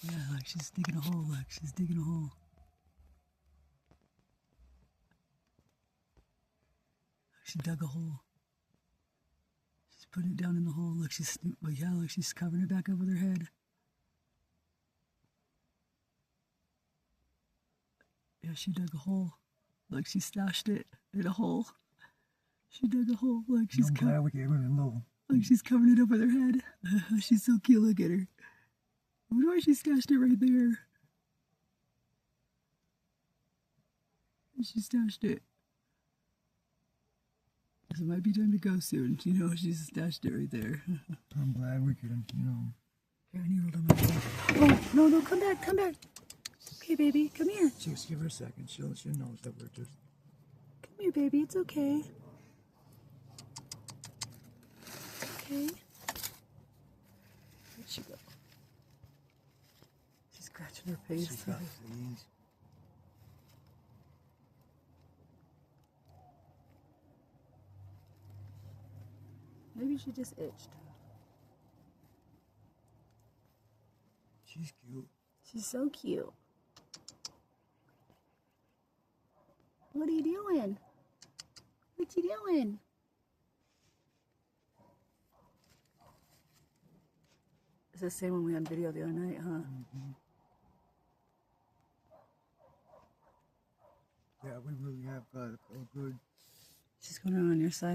Yeah, like she's digging a hole, like she's digging a hole. She dug a hole. She's putting it down in the hole. Look, look, she's covering it back up with her head. Yeah, she dug a hole. Look, she stashed it in a hole. She dug a hole. Look, she's she's covering it up with her head. She's so cute. Look at her. I wonder why she stashed it right there. She stashed it. So it might be time to go soon. You know, she's stashed it right there. I'm glad we could, you know. Here, I need rolled on my head. Oh, no, come back, come back. Okay, baby, come here. Just give her a second. She knows that we're just... Come here, baby, it's okay. Okay. Where'd she go? She's scratching her face. She's got fleas. Maybe she just itched. She's cute. She's so cute. What are you doing? What you doing? It's the same one we had video the other night, huh? Mm-hmm. Yeah, we really have got a good... She's going around on your side.